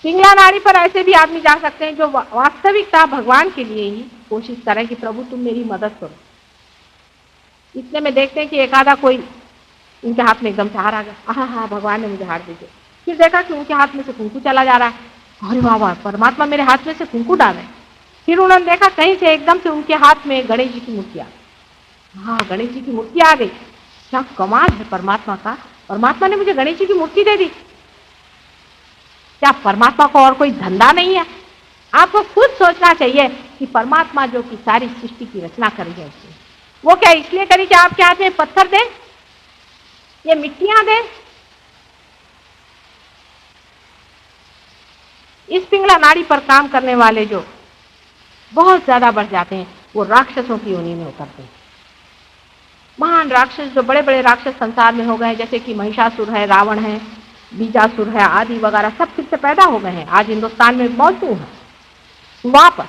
पिंगला नाड़ी पर ऐसे भी आदमी जा सकते हैं जो वास्तविकता भगवान के लिए ही कोशिश करें कि प्रभु तुम मेरी मदद करो। इतने में देखते हैं कि एक आधा कोई उनके हाथ में एकदम से हार आ गया, हाँ भगवान ने मुझे हार दी। फिर देखा कि उनके हाथ में से कुंकू चला जा रहा है, अरे वाह वाह परमात्मा मेरे हाथ में से कुंकू डाले। फिर उन्होंने देखा कहीं से एकदम से उनके हाथ में गणेश जी की मूर्ति आ गई। हाँ गणेश जी की मूर्ति आ गई, क्या कमाल है परमात्मा का, परमात्मा ने मुझे गणेश जी की मूर्ति दे दी। क्या परमात्मा को और कोई धंधा नहीं है? आपको खुद सोचना चाहिए कि परमात्मा जो कि सारी सृष्टि की रचना करी है उसने, वो क्या इसलिए करी कि आपके हाथ में पत्थर दे, ये मिट्टियां दे? इस पिंगला नाड़ी पर काम करने वाले जो बहुत ज्यादा बढ़ जाते हैं वो राक्षसों की योनि में उतरते हैं। महान राक्षस जो बड़े बड़े राक्षस संसार में हो गए, जैसे कि महिषासुर है, रावण है, बीजासुर है आदि वगैरह, सब फिर से पैदा हो गए हैं, आज हिंदुस्तान में मौजूद है। वापस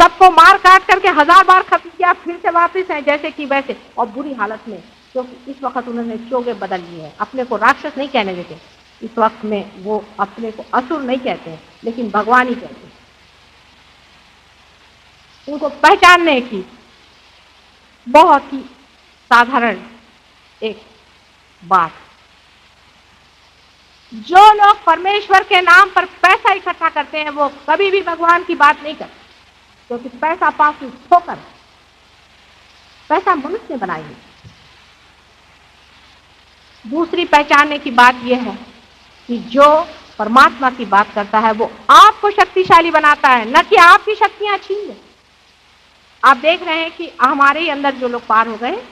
सबको मार काट करके 1000 बार खत्म किया, फिर से वापस है जैसे कि वैसे, और बुरी हालत में, क्योंकि इस वक्त उन्होंने चोगे बदल लिए हैं। अपने को राक्षस नहीं कहने देते इस वक्त में, वो अपने को असुर नहीं कहते हैं लेकिन भगवान ही कहते हैं। उनको पहचानने की बहुत ही साधारण एक बात, जो लोग परमेश्वर के नाम पर पैसा इकट्ठा करते हैं वो कभी भी भगवान की बात नहीं करते, क्योंकि पैसा पास ठोकर, पैसा मनुष्य ने बनाई है। दूसरी पहचानने की बात यह है कि जो परमात्मा की बात करता है वो आपको शक्तिशाली बनाता है, न कि आपकी शक्तियां छीन ले। आप देख रहे हैं कि हमारे ही अंदर जो लोग पार हो गए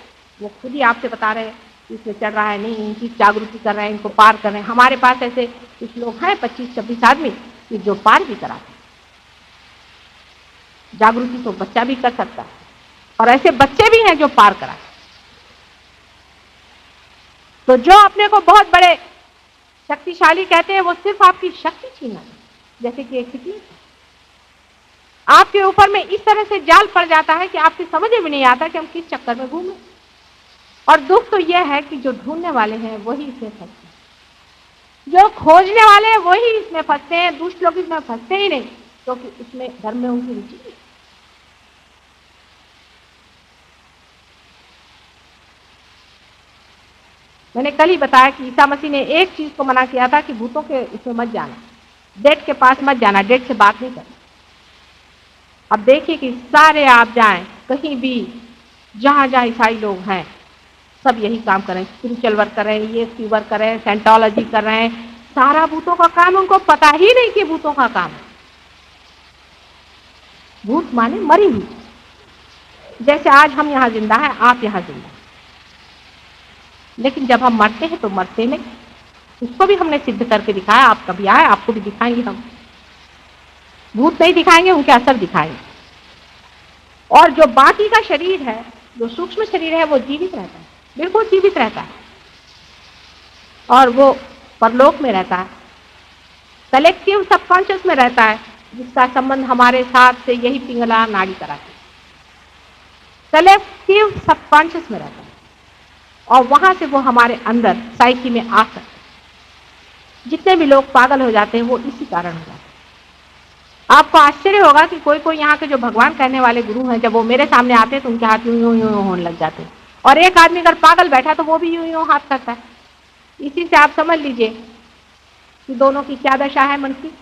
वो खुद ही आपसे बता रहे हैं इसमें चढ़ रहा है नहीं, इनकी जागृति कर रहे हैं, इनको पार कर रहे हैं। हमारे पास ऐसे कुछ लोग हैं 25-26 आदमी कि जो पार भी कराते हैं। जागृति तो बच्चा भी कर सकता है, और ऐसे बच्चे भी हैं जो पार कराते। तो जो अपने को बहुत बड़े शक्तिशाली कहते हैं वो सिर्फ आपकी शक्ति छीनना है। जैसे कि एक सिकली आपके ऊपर में इस तरह से जाल पड़ जाता है कि आपकी समझ में नहीं आता कि हम किस चक्कर में घूमें। और दुख तो यह है कि जो ढूंढने वाले हैं वही इसमें फंसते हैं, जो खोजने वाले हैं वही इसमें फंसते हैं, दुष्ट लोग इसमें फंसते ही नहीं, क्योंकि तो इसमें धर्म में उनकी रुचि है। मैंने कल ही बताया कि ईसा मसीह ने एक चीज को मना किया था कि भूतों के इसमें मत जाना, डेड के पास मत जाना, डेड से बात नहीं करना। अब देखिए कि सारे आप जाएं कहीं भी, जहां जहां ईसाई लोग हैं सब यही काम करें, स्पिरिचुअल वर्क कर रहे हैं, ये सी वर्क कर रहे हैं, सेंटोलॉजी कर रहे हैं, सारा भूतों का काम। उनको पता ही नहीं कि भूतों का काम है। भूत माने मरी हुई, जैसे आज हम यहां जिंदा है, आप यहां जिंदा है, लेकिन जब हम मरते हैं तो मरते नहीं। उसको भी हमने सिद्ध करके दिखाया, आप कभी आए आपको भी दिखाएंगे हम। भूत नहीं दिखाएंगे, उनके असर दिखाएंगे। और जो बाकी का शरीर है, जो सूक्ष्म शरीर है, वो जीवित रहता है, बिल्कुल जीवित रहता है, और वो परलोक में रहता है, कलेक्टिव सबकॉन्शियस में रहता है, जिसका संबंध हमारे साथ से यही पिंगला नाड़ी कराती है। कलेक्टिव सबकॉन्शियस में रहता है, और वहां से वो हमारे अंदर साइकी में आ सकते हैं। जितने भी लोग पागल हो जाते हैं वो इसी कारण हो जाते हैं। आपको आश्चर्य होगा कि कोई कोई यहाँ के जो भगवान कहने वाले गुरु हैं, जब वो मेरे सामने आते हैं तो उनके हाथ यूं यूं यूं होने लग जाते हैं, और एक आदमी अगर पागल बैठा तो वो भी यूं यूं हाथ करता है। इसी से आप समझ लीजिए कि दोनों की क्या दशा है मन की।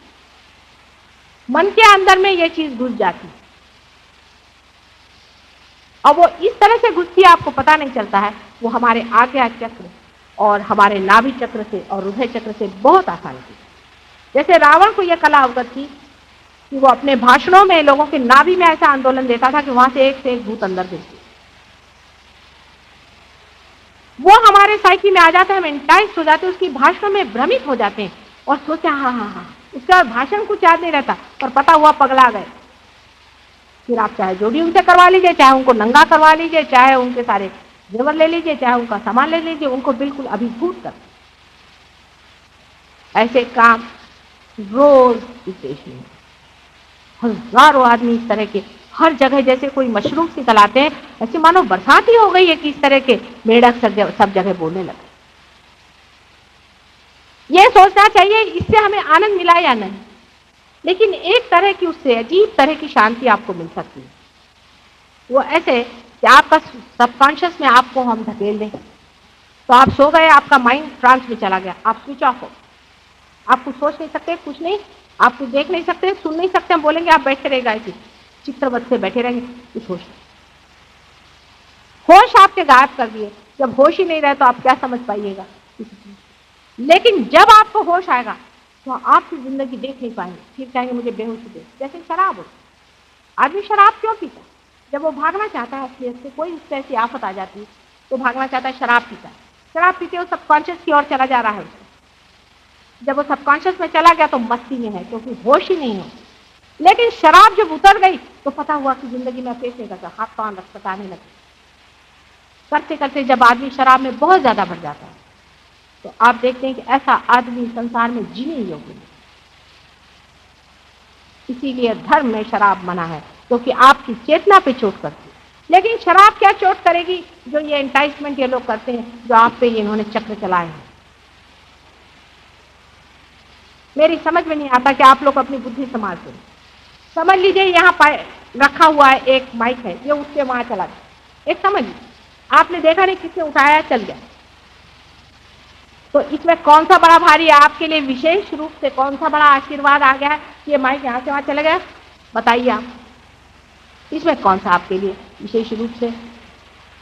मन के अंदर में ये चीज घुस जाती है, और वो इस तरह से घुसती है आपको पता नहीं चलता है। वो हमारे आज्ञा चक्र और हमारे नाभि चक्र से और हृदय चक्र से बहुत आसानी थी। जैसे रावण को यह कला अवगत थी कि वो अपने भाषणों में लोगों के नाभि में ऐसा आंदोलन देता था कि वहां से एक भूत अंदर घुसती। वो हमारे साइकी में आ जाते हैं, हम एंटाइज हो जाते हैं, उसकी भाषणों में भ्रमित हो जाते हैं और सोचते हैं हाँ। उसके बाद भाषण कुछ याद नहीं रहता, पर पता हुआ पगला गए। फिर आप चाहे जो भी उनसे करवा लीजिए, चाहे उनको नंगा करवा लीजिए, चाहे उनके सारे जेवर ले लीजिए, चाहे उनका सामान ले लीजिए, उनको बिल्कुल अभिभूत कर। ऐसे काम रोज इस देश में हजारों आदमी इस तरह के हर जगह जैसे कोई मशरूम निकल आते हैं, ऐसे मानो बरसात ही हो गई है कि इस तरह के मेढक सब जगह बोलने लगे। ये सोचना चाहिए इससे हमें आनंद मिला या नहीं, लेकिन एक तरह की उससे अजीब तरह की शांति आपको मिल सकती है। वो ऐसे कि आपका सबकॉन्शियस में आपको हम धकेल दें, तो आप सो गए, आपका माइंड ट्रांस में चला गया, आप स्विच ऑफ हो, आप कुछ सोच नहीं सकते, कुछ नहीं, आप कुछ देख नहीं सकते, सुन नहीं सकते, हम बोलेंगे आप बैठे रहेगा ऐसे चित्रवत से बैठे रहेंगे, कुछ होश आपके गायब कर दिए। जब होश ही नहीं रहे तो आप क्या समझ पाइएगा किसी चीज। लेकिन जब आपको होश आएगा तो आपकी जिंदगी देख नहीं पाएंगे, फिर कहेंगे मुझे बेहोशी दे। जैसे शराब हो, आदमी शराब क्यों पीता? जब वो भागना चाहता है असलियत से, कोई उससे ऐसी आफत आ जाती है तो भागना चाहता है, शराब पीता है। शराब पीते वो सबकॉन्शियस की ओर चला जा रहा है उसको। जब वो सबकॉन्शियस में चला गया तो मस्ती में है, क्योंकि होश ही नहीं है। लेकिन शराब जब उतर गई तो पता हुआ कि जिंदगी में पैसे लगा, हाथ पांव लटपटाने लगे। करते करते जब आदमी शराब में बहुत ज्यादा भर जाता है तो आप देखते हैं कि ऐसा आदमी संसार में जीने योग्य नहीं। इसीलिए धर्म में शराब मना है, क्योंकि आपकी चेतना पे चोट करती है। लेकिन शराब क्या चोट करेगी? जो ये एंटाइसमेंट ये लोग करते हैं, जो आप पे इन्होंने चक्र चलाए हैं। मेरी समझ में नहीं आता कि आप लोग अपनी बुद्धि संभाल के समझ लीजिए। यहाँ रखा हुआ है एक माइक है, ये उसके वहां चला गया, एक समझ लीजिए, आपने देखा नहीं किसने उठाया, चल गया। तो इसमें कौन सा बड़ा भारी है आपके लिए? विशेष रूप से कौन सा बड़ा आशीर्वाद आ गया है कि ये माइक यहाँ से वहां चला गया? बताइए आप, इसमें कौन सा आपके लिए विशेष रूप से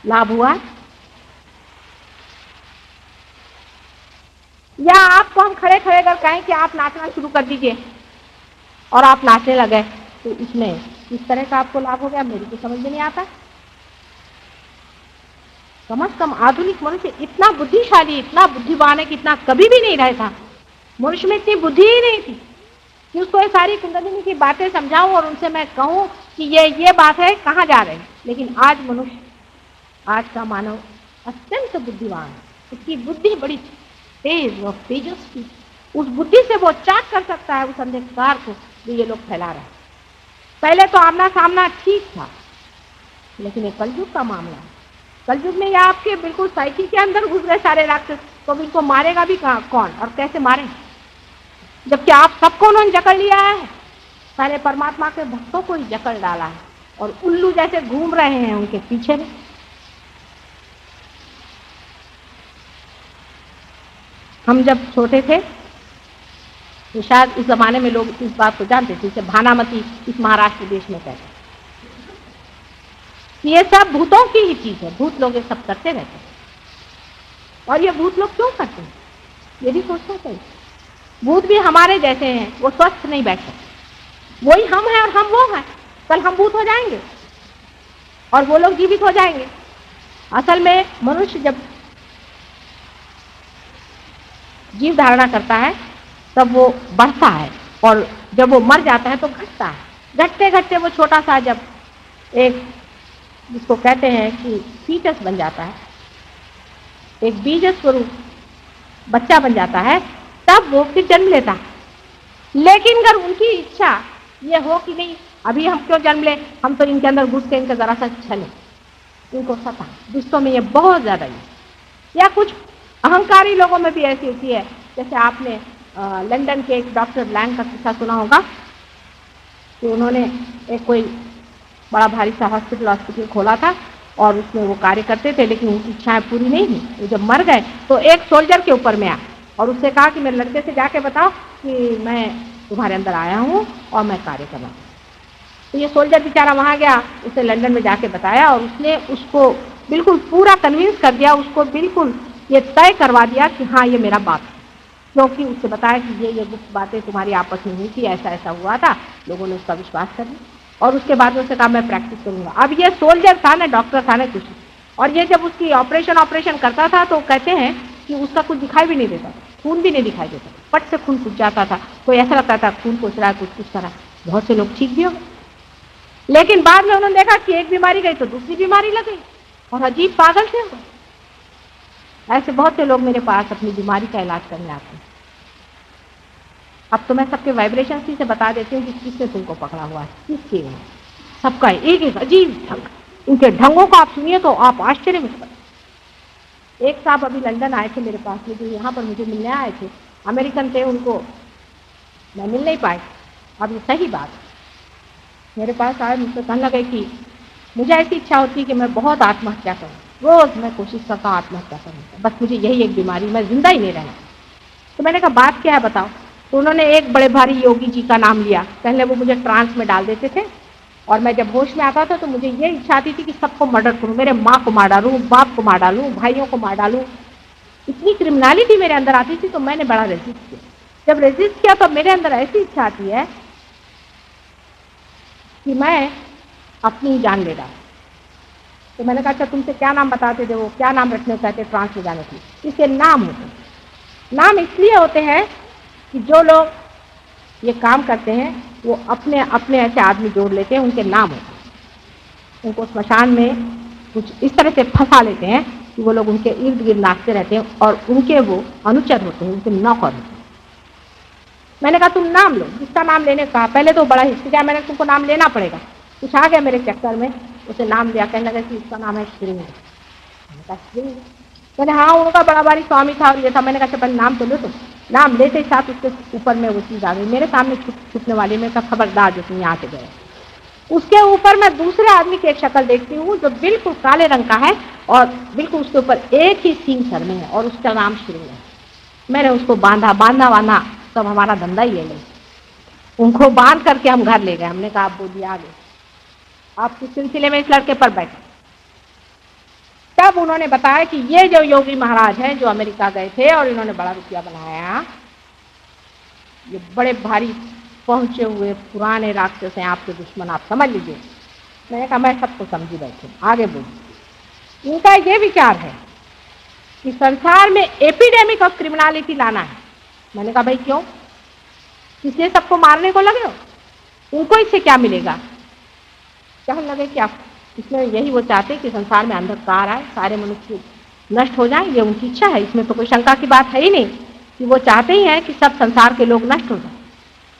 लाभ हुआ है? या आपको हम खड़े खड़े कर कहें कि आप नाचना शुरू कर दीजिए और आप नाचने लगे, तो इसमें किस तरह का आपको लाभ हो गया? मेरी तो समझ में नहीं आता। कम से कम आधुनिक मनुष्य इतना बुद्धिशाली, इतना बुद्धिमान है कि इतना कभी भी नहीं रहा था। मनुष्य में इतनी बुद्धि ही नहीं थी कि उसको ये सारी कुंडलिनी की बातें समझाऊं और उनसे मैं कहूं कि ये बात है, कहाँ जा रहे हैं। लेकिन आज मनुष्य, आज का मानव अत्यंत बुद्धिमान है, उसकी बुद्धि बड़ी तेज और तेजस्वी। उस बुद्धि से वो चाक कर सकता है उस अंधकार को जो ये लोग फैला रहे हैं। पहले तो आमना सामना ठीक था, लेकिन ये कलयुग का मामला है। कलयुग में या आपके बिल्कुल साइकिल के अंदर घुस गए सारे राक्षस, तो इनको मारेगा भी कौन और कैसे मारे? जबकि आप सबको उन्होंने जकड़ लिया है, सारे परमात्मा के भक्तों को ही जकड़ डाला है और उल्लू जैसे घूम रहे हैं उनके पीछे में। हम जब छोटे थे तो शायद उस जमाने में लोग इस बात को जानते थे, इसे भानामती इस महाराष्ट्र देश में कहते हैं। ये सब भूतों की ही चीज है, भूत लोग ये सब करते रहते हैं। और ये भूत लोग क्यों करते हैं ये भी सोचना चाहिए। भूत भी हमारे जैसे हैं, वो स्वस्थ नहीं बैठे, वही हम हैं और हम वो हैं। कल हम भूत हो जाएंगे और वो लोग जीवित हो जाएंगे। असल में मनुष्य जब जीव धारणा करता है तब वो बढ़ता है, और जब वो मर जाता है तो घटता है। घटते घटते वो छोटा सा जब एक जिसको कहते हैं कि फीटस बन जाता है, एक बीज स्वरूप बच्चा बन जाता है, तब वो फिर जन्म लेता है। लेकिन अगर उनकी इच्छा ये हो कि नहीं अभी हम क्यों जन्म ले, हम तो इनके अंदर घुस के इनका जरा सा छले, इनको सता। दोस्तों में ये बहुत ज्यादा है। या कुछ अहंकारी लोगों में भी ऐसी होती है, जैसे आपने लंदन के एक डॉक्टर लैंग का किस्सा सुना होगा कि उन्होंने एक कोई बड़ा भारी सा हॉस्पिटल खोला था और उसमें वो कार्य करते थे, लेकिन उनकी इच्छाएं पूरी नहीं हुई। वो जब मर गए तो एक सोल्जर के ऊपर में आया और उससे कहा कि मेरे लड़के से जाके बताओ कि मैं तुम्हारे अंदर आया हूँ और मैं कार्य कर रहा हूँ। तो ये सोल्जर बेचारा वहाँ गया, उसे लंदन में जाके बताया और उसने उसको बिल्कुल पूरा कन्विंस कर दिया, उसको बिल्कुल ये तय करवा दिया कि हाँ ये मेरा बाप है, क्योंकि उससे बताया कि ये गुप्त बातें तुम्हारी आपस में हुई थी, ऐसा ऐसा हुआ था। लोगों ने उसका विश्वास कर लिया और उसके बाद में उसने कहा मैं प्रैक्टिस करूंगा। अब ये सोल्जर था ना, डॉक्टर था ना कुछ, और ये जब उसकी ऑपरेशन करता था तो कहते हैं कि उसका कुछ दिखाई भी नहीं देता, खून भी नहीं दिखाई देता, पट से खून सूख जाता था। कोई ऐसा लगता था खून पोछ रहा है, कुछ करा। बहुत से लोग ठीक भी हो गए, लेकिन बाद में उन्होंने देखा कि एक बीमारी गई तो दूसरी बीमारी लग गई और अजीब पागल से हो गए। ऐसे बहुत से लोग मेरे पास अपनी बीमारी का इलाज करने आते हैं। अब तो मैं सबके वाइब्रेशन से बता देती हूँ कि किसने तुमको पकड़ा हुआ है, किसके है। सबका एक एक अजीब ढंग, इनके ढंगों को आप सुनिए तो आप आश्चर्य में पड़े। एक साहब अभी लंदन आए थे मेरे पास में, जो यहाँ पर मुझे मिलने आए थे, अमेरिकन थे, उनको मैं मिल नहीं पाई। अब ये सही बात मेरे पास आए, मुझसे कहने लगे कि मुझे ऐसी इच्छा होती है कि मैं बहुत आत्महत्या करूँ, रोज मैं कोशिश करता हूँ आत्महत्या करने की, बस मुझे यही एक बीमारी, मैं जिंदा ही नहीं रहना। तो मैंने कहा बात क्या है बताओ। तो उन्होंने एक बड़े भारी योगी जी का नाम लिया। पहले वो मुझे ट्रांस में डाल देते थे और मैं जब होश में आता था तो मुझे ये इच्छा आती थी कि सबको मर्डर करूँ, मेरे माँ को मार डालूँ, बाप को मार डालूँ, भाइयों को मार डालूँ। इतनी क्रिमिनलिटी मेरे अंदर आती थी। तो मैंने बड़ा रेजिस्ट किया। जब रेजिस्ट किया तो मेरे अंदर ऐसी इच्छा आती है कि मैं अपनी जान ले डालूं। तो मैंने कहा अच्छा तुमसे क्या नाम बताते थे, वो क्या नाम रखने को कहते ट्रांस में जाने की। इसके नाम होते हैं। नाम इसलिए होते हैं कि जो लोग ये काम करते हैं वो अपने अपने ऐसे आदमी जोड़ लेते हैं, उनके नाम होते हैं। उनको स्मशान में कुछ इस तरह से फंसा लेते हैं कि वो लोग उनके इर्द गिर्द नाचते रहते हैं और उनके वो अनुचर होते हैं, उनके नौकर होते हैं। मैंने कहा तुम नाम लो, जिसका नाम लेने का। पहले तो बड़ा हिचकिचाया, मैंने तुमको नाम लेना पड़ेगा। कुछ आ गया मेरे चक्कर में, उसे नाम लिया। कहने लगा कि इसका नाम है श्रींग। मैंने कहा श्रींग? मैंने हाँ, उनका बड़ा भारी स्वामी था और ये था। मैंने कहा अच्छा पहले नाम तो लो। तो नाम लेते ही साथ उसके ऊपर में वो चीज आ गई मेरे सामने छुपने वाली। मैं कहा खबरदार जो तुम यहाँ से गए। उसके ऊपर मैं दूसरे आदमी की एक शक्ल देखती हूँ जो बिल्कुल काले रंग का है और बिल्कुल उसके ऊपर एक ही सींग सर में है और उसका नाम श्रींग है। मैंने उसको बांधा सब हमारा धंधा ही है। उनको बांध करके हम घर ले गए। हमने कहा आप बोलिए आगे, आप किस सिलसिले में इस लड़के पर बैठे। तब उन्होंने बताया कि ये जो योगी महाराज हैं जो अमेरिका गए थे और इन्होंने बड़ा रुपया बनाया, ये बड़े भारी पहुंचे हुए पुराने राक्षस हैं, आपके दुश्मन, आप समझ लीजिए। मैंने कहा मैं सबको समझी बैठे, आगे बोलिए। इनका ये विचार है कि संसार में एपिडेमिक ऑफ क्रिमिनलिटी लाना है। मैंने कहा भाई क्यों, इसलिए सबको मारने को लगे हो? उनको इससे क्या मिलेगा? कहने लगे कि आप इसमें यही वो चाहते कि संसार में अंधकार आए, सारे मनुष्य नष्ट हो जाएं, ये उनकी इच्छा है। इसमें तो कोई शंका की बात है ही नहीं कि वो चाहते ही हैं कि सब संसार के लोग नष्ट हो जाएं।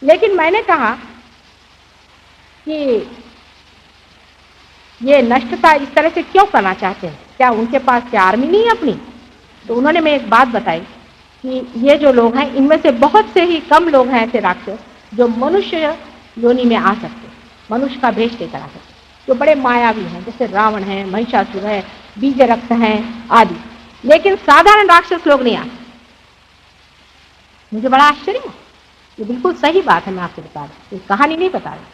लेकिन मैंने कहा कि ये नष्टता इस तरह से क्यों करना चाहते हैं, क्या उनके पास क्या आर्मी नहीं है अपनी? तो उन्होंने मैं एक बात बताई कि ये जो लोग हैं इनमें से बहुत से ही कम लोग हैं ऐसे राक्षस जो मनुष्य योनि में आ सकते, मनुष्य का भेष लेकर आ सकते, जो बड़े मायावी हैं, जैसे रावण है, महिषासुर है, बीजरक्त हैं आदि। लेकिन साधारण राक्षस लोग नहीं आते। मुझे बड़ा आश्चर्य है। ये बिल्कुल सही बात है, मैं आपको बता रही, कहानी नहीं बता रही,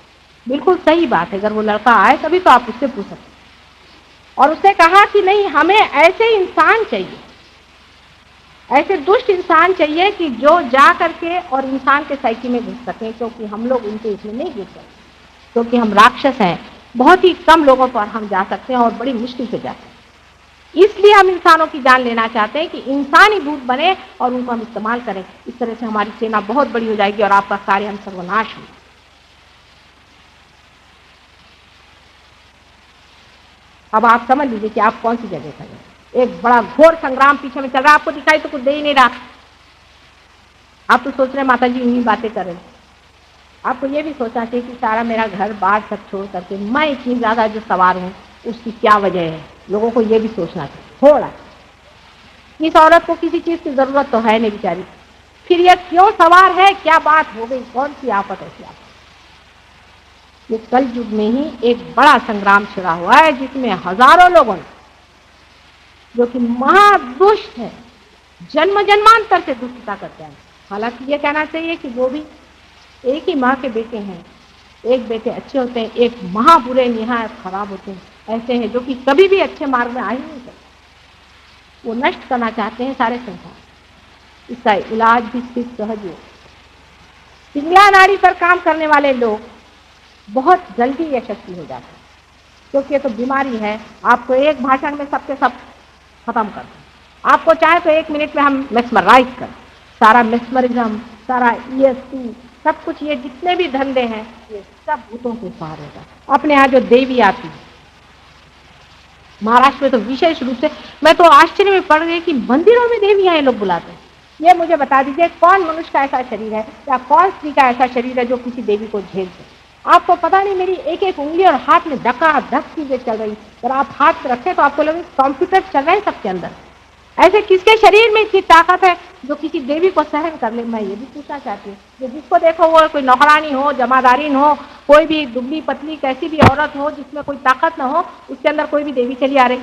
बिल्कुल सही बात है। अगर वो लड़का आए तभी तो आप उससे पूछ सकते। और उसने कहा कि नहीं, हमें ऐसे इंसान चाहिए, ऐसे दुष्ट इंसान चाहिए कि जो जा करके और इंसान के साइकी में घुस सके, क्योंकि हम लोग उनके इसमें नहीं घुस सकते, क्योंकि हम राक्षस हैं। बहुत ही कम लोगों पर हम जा सकते हैं और बड़ी मुश्किल से जाते हैं। इसलिए हम इंसानों की जान लेना चाहते हैं कि इंसानी दूत बने और उनको हम इस्तेमाल करें। इस तरह से हमारी सेना बहुत बड़ी हो जाएगी और आपका कार्य हम सर्वनाश होंगे। अब आप समझ लीजिए कि आप कौन सी जगह खड़े। एक बड़ा घोर संग्राम पीछे में चल रहा है, आपको दिखाई तो कुछ दे ही नहीं रहा। आप तो सोच रहे माता जी उन्हीं बातें कर रहे हैं। आपको ये भी सोचना चाहिए कि सारा मेरा घर बार सब छोड़ करके मैं इतनी ज्यादा जो सवार हूँ उसकी क्या वजह है। लोगों को ये भी सोचना चाहिए थोड़ा। इस औरत को किसी चीज की जरूरत तो है नहीं बेचारी, फिर ये क्यों सवार है, क्या बात हो गई, कौन सी आफत ऐसी आफत? ये कल युग में ही एक बड़ा संग्राम छिड़ा हुआ है जिसमें हजारों लोगों ने, जो कि महादुष्ट है, जन्म जन्मांतर से दुष्टता करते हैं। हालांकि ये कहना चाहिए कि वो भी एक ही माँ के बेटे हैं। एक बेटे अच्छे होते हैं, एक महाबुरे निहायत खराब होते हैं। ऐसे हैं जो कि कभी भी अच्छे मार्ग में आ ही नहीं सकते। वो नष्ट करना चाहते हैं सारे संसार। इसका इलाज भी सिर्फ सहज है। पिंगला नाड़ी पर काम करने वाले लोग बहुत जल्दी यशस्वी हो जाते हैं, क्योंकि ये तो बीमारी है। आपको एक भाषण में सबके सब खत्म कर दें। आपको चाहे तो 1 मिनट में हम मेस्मराइज कर, सारा मेस्मरिज्म, सारा ESP, सब कुछ, ये जितने भी धंधे हैं ये सब भूतों के सहारे होता। अपने यहाँ जो देवी आती है, महाराष्ट्र में तो विशेष रूप से, मैं तो आश्चर्य में पड़ गई कि मंदिरों में देवियां ये लोग बुलाते हैं। ये मुझे बता दीजिए कौन मनुष्य का ऐसा शरीर है या कौन स्त्री का ऐसा शरीर है जो किसी देवी को झेल सके? आपको पता नहीं, मेरी एक एक उंगली और हाथ में धक्का धक चीजें चल रही। अगर आप हाथ रखें तो आपको लगे कंप्यूटर चल रहे हैं सबके अंदर। ऐसे किसके शरीर में इतनी ताकत है जो किसी देवी को सहन कर ले? मैं ये भी पूछना चाहती हूँ। जो जिसको देखो वो कोई नौकरानी हो, जमादारीन हो, कोई भी दुबली पतली कैसी भी औरत हो जिसमें कोई ताकत ना हो, उसके अंदर कोई भी देवी चली आ रही।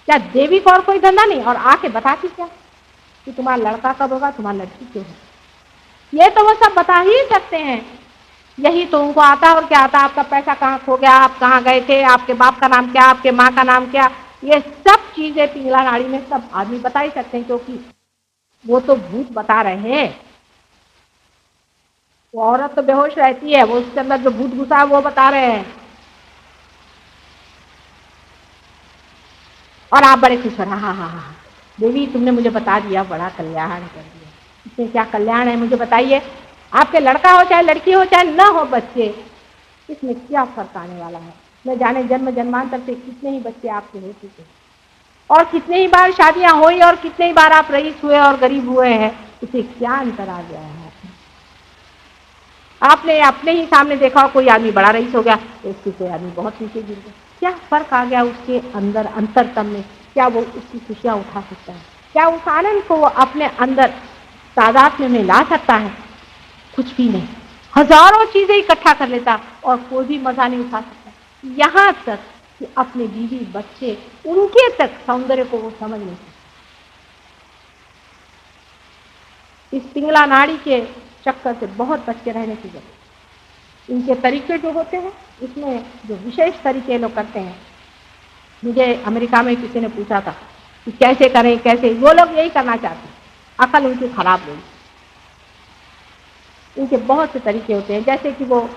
क्या देवी को और कोई धंधा नहीं? और आके बताती क्या कि तुम्हारा लड़का कब होगा, तुम्हारी लड़की क्यों है? ये तो वो सब बता ही सकते हैं। यही तो उनको आता है। और क्या आता है? आपका पैसा कहाँ खो गया, आप कहाँ गए थे, आपके बाप का नाम क्या, आपके माँ का नाम क्या, ये सब चीजें पिंगला नाड़ी में सब आदमी बता ही सकते हैं, क्योंकि वो तो भूत बता रहे हैं। वो औरत तो बेहोश रहती है, वो उसके अंदर जो भूत घुसा है वो बता रहे हैं। और आप बड़े खुश हो रहे, हाँ हाँ हाँ देवी तुमने मुझे बता दिया, बड़ा कल्याण कर दिया। इसमें क्या कल्याण है मुझे बताइए? आपके लड़का हो चाहे लड़की हो चाहे न हो बच्चे, इसमें क्या फर्क आने वाला है? न जाने जन्म जन्मांतर से कितने ही बच्चे आपके हो चुके और कितने ही बार शादियां हुई और कितने ही बार आप रईस हुए और गरीब हुए हैं। इसे क्या अंतर आ गया है? आपने अपने ही सामने देखा कोई आदमी बड़ा रईस हो गया, उसकी कोई आदमी बहुत नीचे गिर गया। क्या फर्क आ गया उसके अंदर अंतरतम में? क्या वो उसकी खुशियां उठा सकता है? क्या उस आनंद को वो अपने अंदर तादात्म्य में ला सकता है? कुछ भी नहीं। हजारों चीजें इकट्ठा कर लेता और कोई भी मजा नहीं उठा सकता। यहां तक कि अपने बीवी बच्चे, उनके तक सौंदर्य को वो समझ नहीं सकता। इस पिंगला नाड़ी के चक्कर से बहुत बच के रहने की जरूरत। इनके तरीके जो होते हैं, इसमें जो विशेष तरीके लोग करते हैं, मुझे अमेरिका में किसी ने पूछा था कि कैसे करें कैसे, वो लोग यही करना चाहते हैं, अकल उनकी खराब नहीं। इनके बहुत से तरीके होते हैं, जैसे कि वो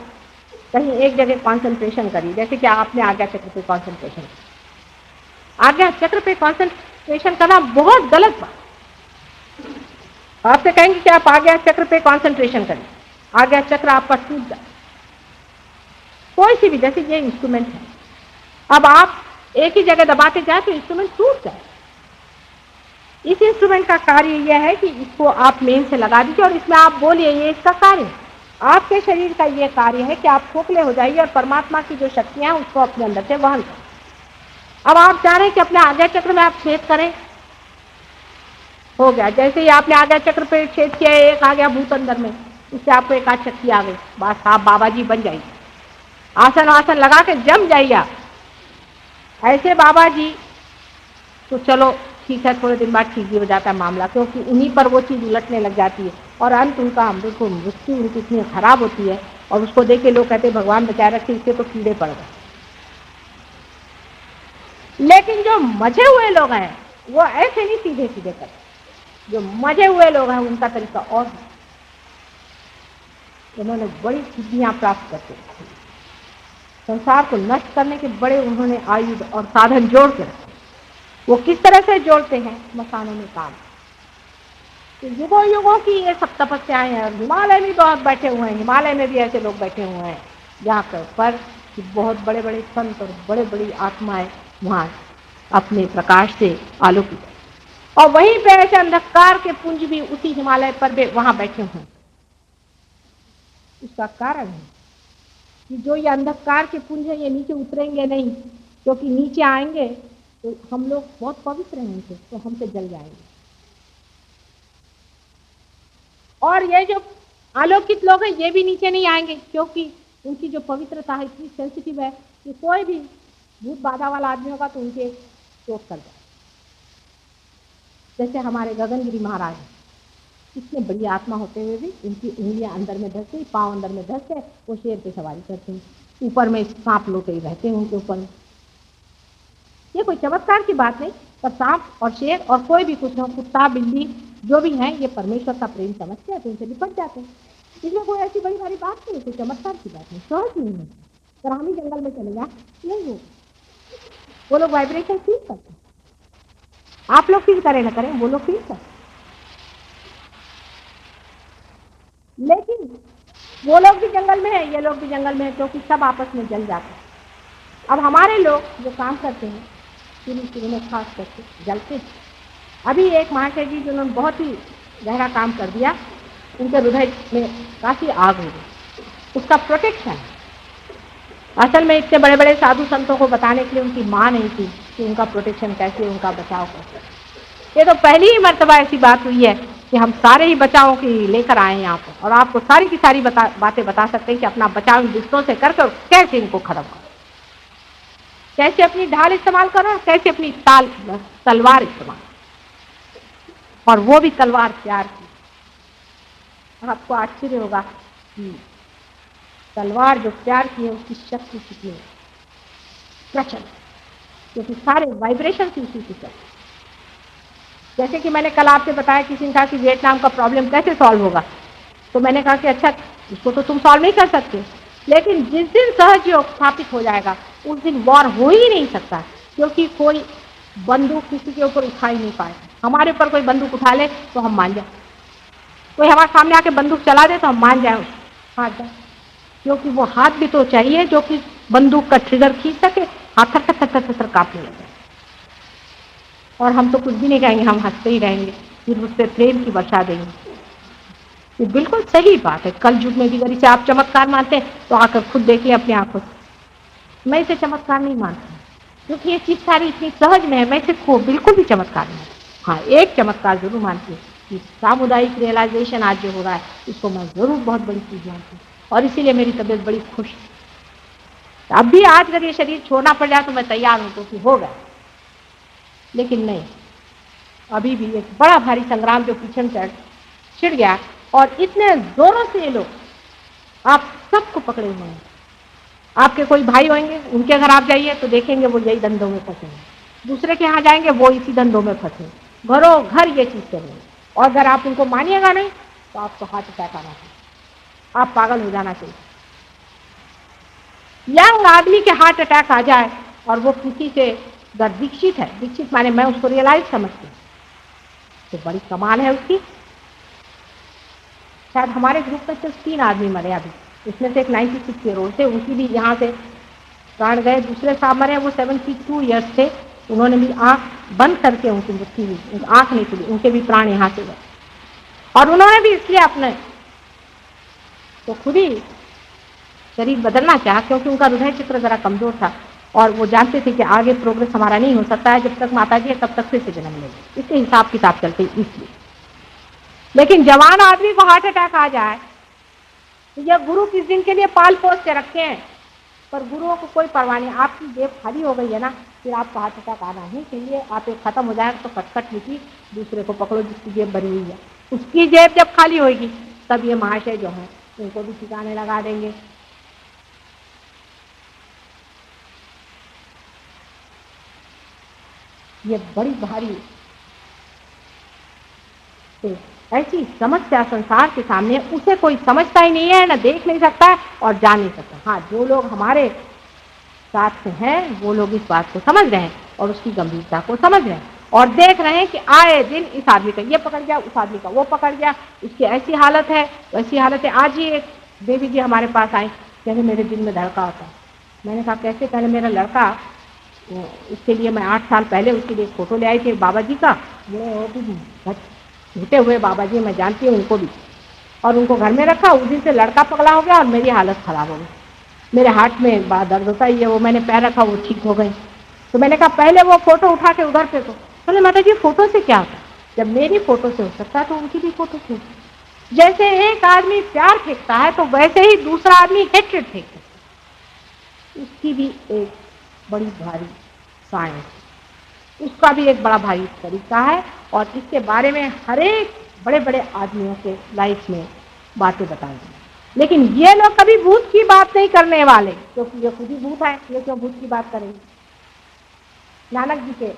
कहीं एक जगह कॉन्सेंट्रेशन करी, जैसे कि आपने आज्ञा चक्र पे कॉन्सेंट्रेशन, आज्ञा चक्र पे कॉन्सेंट्रेशन करना बहुत गलत बात। आपसे कहेंगे कि आप आज्ञा चक्र पे कॉन्सेंट्रेशन करें, आज्ञा चक्र आपका टूट जाए। कोई सी भी, जैसे ये इंस्ट्रूमेंट है, अब आप एक ही जगह दबाते जाए तो इंस्ट्रूमेंट टूट जाए। इस इंस्ट्रूमेंट का कार्य यह है कि इसको आप मेन से लगा दीजिए और इसमें आप बोलिए, ये इसका कार्य है। आपके शरीर का ये कार्य है कि आप खोखले हो जाइए और परमात्मा की जो शक्तियां हैं उसको अपने अंदर से वहन करें। अब आप चाह रहे हैं कि अपने आज्ञा चक्र में आप छेद करें, हो गया। जैसे ही आपने आज्ञा चक्र पे छेद किया, एक आ गया भूत अंदर में, उससे आपको एक आध शक्ति आ गई, बस आप बाबा जी बन जाइए, आसन आसन लगा के जम जाइए आप ऐसे बाबा जी। तो चलो ठीक है, थोड़े दिन बाद ठीक भी हो जाता है मामला, क्योंकि उन्हीं पर वो चीज़ उलटने लग जाती है और अंत उनका अमृत मृत्यु उनकी इतनी खराब होती है और उसको देख के लोग कहते हैं भगवान बचाए रखे, इससे तो कीड़े पड़ गए। लेकिन जो मजे हुए लोग हैं वो ऐसे नहीं सीधे सीधे करते। जो मजे हुए लोग हैं उनका तरीका और है, उन्होंने बड़ी सिद्धियां प्राप्त करते हैं, संसार को नष्ट करने के बड़े उन्होंने आयुध और साधन जोड़ के रखे। वो किस तरह से जोड़ते हैं? मसानों में काम। तो युगों युगों की ये सब तपस्याएं हैं और हिमालय में बहुत बैठे हुए हैं, हिमालय में भी ऐसे लोग बैठे हुए हैं जहाँ पर बहुत बड़े बड़े संत और बड़े बड़ी आत्माएं वहाँ अपने प्रकाश से आलोकित है। और वहीं पे ऐसे अंधकार के पुंज भी उसी हिमालय पर भी वहां बैठे हुए हैं। उसका कारण है कि जो ये अंधकार के पुंज है ये नीचे उतरेंगे नहीं, क्योंकि नीचे आएंगे तो हम लोग बहुत पवित्र हैं उनसे, तो हमसे जल जाएंगे। और ये जो आलोकित लोग हैं ये भी नीचे नहीं आएंगे, क्योंकि उनकी जो पवित्रता है इतनी सेंसिटिव है कि कोई भी भूत बाधा वाला आदमी होगा तो उनके चोट कर जाए। जैसे हमारे गगनगिरी महाराज, इतने बड़ी आत्मा होते हुए भी उनकी उंगलियां अंदर में धस गई, पाँव अंदर में धस गए, वो शेर पे सवारी करते हैं, ऊपर में सांप लोटे ही रहते हैं उनके ऊपर। ये कोई चमत्कार की बात नहीं, पर सांप और शेर और कोई भी कुछ हो, कुत्ता बिल्ली जो भी है, ये परमेश्वर का प्रेम समझते हैं तो उनसे निपट जाते हैं। इसमें कोई ऐसी बड़ी भारी बात नहीं, कोई चमत्कार की बात नहीं, सहज नहीं है। अगर हम ही जंगल में चले जाए नहीं हो, वो लोग वाइब्रेशन फील करते हैं, आप लोग फील करें ना करें, वो लोग फील करते। लेकिन वो लोग भी जंगल में है, ये लोग भी जंगल में है, क्योंकि सब आपस में जल जाते हैं। अब हमारे लोग जो काम करते हैं शुरू में खास करके जलते हैं। अभी एक महाशय जी जिन्होंने बहुत ही गहरा काम कर दिया, उनके हृदय में काफी आग हो गई, उसका प्रोटेक्शन। असल में इतने बड़े बड़े साधु संतों को बताने के लिए उनकी माँ नहीं थी, कि उनका प्रोटेक्शन कैसे, उनका बचाव कैसे। ये तो पहली ही मर्तबा ऐसी बात हुई है कि हम सारे ही बचाव की लेकर आए हैं यहाँ पर, और आपको सारी की सारी बातें बता सकते हैं कि अपना बचाव इन दुष्टों से करके कैसे इनको खत्म करो, कैसे अपनी ढाल इस्तेमाल करो, कैसे अपनी तलवार इस्तेमाल, और वो भी तलवार प्यार की। आपको आश्चर्य होगा कि तलवार जो प्यार की है उसकी शक्ति कितनी है, प्रचंड, क्योंकि सारे वाइब्रेशन उसी की चलते। जैसे कि मैंने कल आपसे बताया, किसी ने कहा कि वियतनाम का प्रॉब्लम कैसे सॉल्व होगा, तो मैंने कहा कि अच्छा, इसको तो तुम सॉल्व नहीं कर सकते, लेकिन जिस दिन सहयोग स्थापित हो जाएगा उस दिन वॉर हो ही नहीं सकता, क्योंकि कोई बंदूक किसी के ऊपर उठा ही नहीं पाएगा। हमारे ऊपर कोई बंदूक उठा ले तो हम मान जाए, कोई हमारे सामने आके बंदूक चला दे तो हम मान जाए, हाथ जाए, क्योंकि वो हाथ भी तो चाहिए जो कि बंदूक का ट्रिगर खींच सके, हाथ थर थर थर थर कांपने लगे। और हम तो कुछ भी नहीं कहेंगे, हम हंसते ही रहेंगे, फिर उस पर प्रेम की वर्षा देंगे। ये बिल्कुल सही बात है। कल युग में भी अगर इसे आप चमत्कार मानते हैं तो आकर खुद देखिए अपनी आंखों से। मैं इसे चमत्कार नहीं मानती, क्योंकि ये चीज सारी इतनी सहज में है, मैं इसे बिल्कुल भी चमत्कार नहीं। हाँ, एक चमत्कार जरूर मानती हूँ कि सामुदायिक रियलाइजेशन आज जो हो रहा है इसको मैं जरूर बहुत बड़ी चीज मानती हूँ, और इसीलिए मेरी तबीयत बड़ी खुश है। अब भी आज अगर ये शरीर छोड़ना पड़ जाए तो मैं तैयार हूँ, क्योंकि हो गया, लेकिन नहीं, अभी भी एक बड़ा भारी संग्राम जो पीछे छिड़ गया, और इतने जोरों से ये लोग आप सबको पकड़े हुए हैं। आपके कोई भाई होंगे, उनके घर आप जाइए तो देखेंगे वो यही धंधों में फंसे हैं, दूसरे के यहाँ जाएंगे वो इसी धंधों में फंसे, घरों घर ये चीज करेंगे, और अगर आप उनको मानिएगा नहीं तो आपको हार्ट अटैक आना चाहिए, आप पागल हो जाना चाहिए। यंग आदमी के हार्ट अटैक आ जाए और वो किसी से अगर दीक्षित है, दीक्षित माने मैं उसको रियलाइज समझती हूँ, तो बड़ी कमाल है उसकी। शायद हमारे ग्रुप में सिर्फ 3 आदमी मरे अभी, इसमें से एक 96 ईयर ओल्ड थे, उनकी भी यहाँ से प्राण गए। दूसरे साहब मरे, वो 72 ईयर्स थे, उन्होंने भी आंख बंद करके उनकी मृत्यु हुई, आंख नहीं खुली, उनके भी प्राण यहाँ से गए। और उन्होंने भी इसलिए अपने तो खुद ही शरीर बदलना चाहा, क्योंकि उनका हृदय चित्र जरा कमजोर था, और वो जानते थे कि आगे प्रोग्रेस हमारा नहीं हो सकता है, जब तक माता जी है तब तक फिर से जन्म लेंगे, इसके हिसाब किताब चलते इसलिए। लेकिन जवान आदमी को हार्ट अटैक आ जाए तो यह गुरु किस दिन के लिए पाल पोस के रखे हैं, पर गुरुओं को कोई परवाह नहीं। आपकी जेब खाली हो गई है ना, फिर आपको हार्ट अटैक आना ही चाहिए। आप एक खत्म हो जाएगा तो कटकट लिखी, दूसरे को पकड़ो जिसकी जेब भरी हुई है, उसकी जेब जब खाली होगी तब ये महाशय जो है उनको भी ठिकाने लगा देंगे। ये बड़ी भारी ऐसी समस्या संसार के सामने, उसे कोई समझता ही नहीं है, ना देख नहीं सकता है और जान नहीं सकता। हाँ, जो लोग हमारे साथ हैं वो लोग इस बात को समझ रहे हैं और उसकी गंभीरता को समझ रहे हैं, और देख रहे हैं कि आए दिन इस आदमी का ये पकड़ गया, उस आदमी का वो पकड़ गया, इसकी ऐसी हालत है, वैसी हालत है। आज ही एक देवी जी हमारे पास आई, कहने मेरे दिल में धड़का होता है। मैंने कहा कैसे? कहने मेरा लड़का, इसके लिए मैं 8 साल पहले उसके लिए फोटो ले आई थी बाबा जी का, वो भी झूठे हुए बाबा जी, मैं जानती हूँ उनको भी, और उनको घर में रखा। उस दिन से लड़का पगला हो गया और मेरी हालत खराब हो गई, मेरे हाथ में बड़ा दर्द होता ही है, वो मैंने पैर रखा वो ठीक हो गए। तो मैंने कहा पहले वो फोटो उठा के उधर फेंको। बोले माता जी फोटो से क्या होता? जब मेरी फोटो से हो सकता है तो उनकी भी फोटो से। जैसे एक आदमी प्यार फेंकता है तो वैसे ही दूसरा आदमी हेट्रेड फेंकता है, उसकी भी एक बड़ी भारी साइंस, उसका भी एक बड़ा भारी तरीका है, और इसके बारे में हर एक बड़े बड़े आदमियों के लाइफ में बातें बताएंगे। लेकिन ये लोग कभी भूत की बात नहीं करने वाले, क्योंकि ये खुद ही भूत है, ये क्यों भूत की बात करेंगे? नानक जी के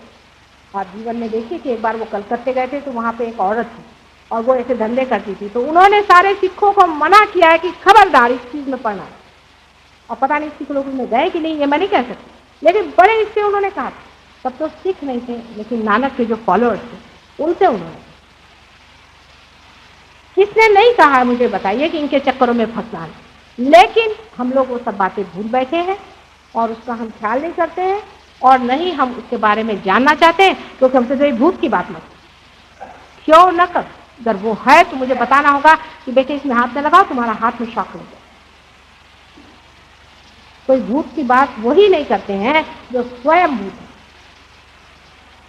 आप जीवन में देखिए कि एक बार वो कलकत्ते गए थे तो वहां पे एक औरत थी और वो ऐसे धंधे करती थी, तो उन्होंने सारे सिखों को मना किया है कि खबरदार इस चीज में पढ़ना। और पता नहीं सिख लोग उसमें गए कि नहीं, ये मैं नहीं कह सकती, लेकिन बड़े इससे उन्होंने कहा। तब तो सिख नहीं थे, लेकिन नानक के जो फॉलोअर्स थे उनसे उन्होंने, किसने नहीं कहा मुझे बताइए कि इनके चक्करों में फंसना है। लेकिन हम लोग वो सब बातें भूल बैठे हैं और उसका हम ख्याल नहीं करते हैं, और नहीं हम उसके बारे में जानना चाहते हैं, क्योंकि हमसे तो भूत की बात मत क्यों न कर। अगर वो है तो मुझे बताना होगा कि बेटे इसमें हाथ न लगाओ, तुम्हारा हाथ में शॉक लग जाए। कोई भूत की बात वही नहीं करते हैं जो स्वयं भूत है।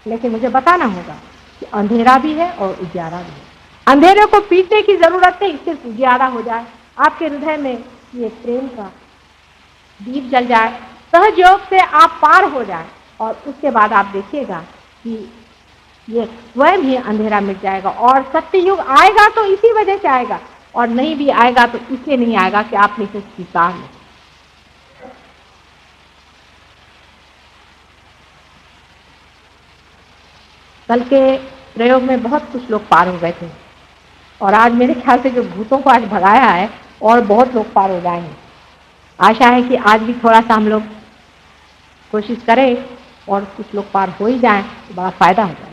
लेकिन मुझे बताना होगा कि अंधेरा भी है और उजियारा भी है। अंधेरे को पीटने की जरूरत नहीं, सिर्फ उजियारा हो जाए, आपके हृदय में ये प्रेम का दीप जल जाए, सहज योग से आप पार हो जाए, और उसके बाद आप देखिएगा कि ये स्वयं ही अंधेरा मिट जाएगा। और सत्य युग आएगा तो इसी वजह से आएगा, और नहीं भी आएगा तो इसलिए नहीं आएगा कि आपने इसे स्वीकार नहीं। कल के प्रयोग में बहुत कुछ लोग पार हो गए थे, और आज मेरे ख्याल से जो भूतों को आज भगाया है और बहुत लोग पार हो जाएंगे। आशा है कि आज भी थोड़ा सा हम लोग कोशिश करें और कुछ लोग पार हो ही जाएं तो बड़ा फायदा हो जाए।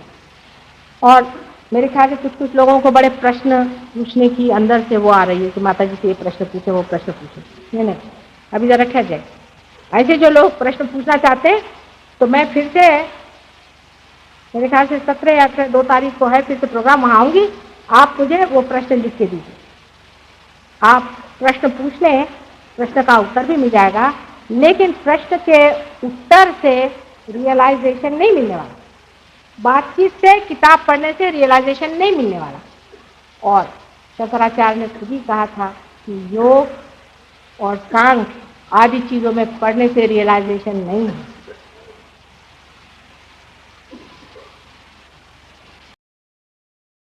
और मेरे ख्याल से कुछ लोगों को बड़े प्रश्न पूछने की अंदर से वो आ रही है कि माता जी से ये प्रश्न पूछे, वो प्रश्न पूछे। नहीं, अभी जरा ठहर जाए। ऐसे जो लोग प्रश्न पूछना चाहते हैं तो मैं फिर से, मेरे ख्याल से 17 या 2 तारीख को है फिर से प्रोग्राम, वहाँ आऊँगी। आप मुझे वो प्रश्न लिख के दीजिए। आप प्रश्न पूछ लें, प्रश्न का उत्तर भी मिल जाएगा, लेकिन प्रश्न के उत्तर से रियलाइजेशन नहीं मिलने वाला, बातचीत से, किताब पढ़ने से रियलाइजेशन नहीं मिलने वाला। और शंकराचार्य ने खुद ही कहा था कि योग और सांख्य आदि चीज़ों में पढ़ने से रियलाइजेशन नहीं है।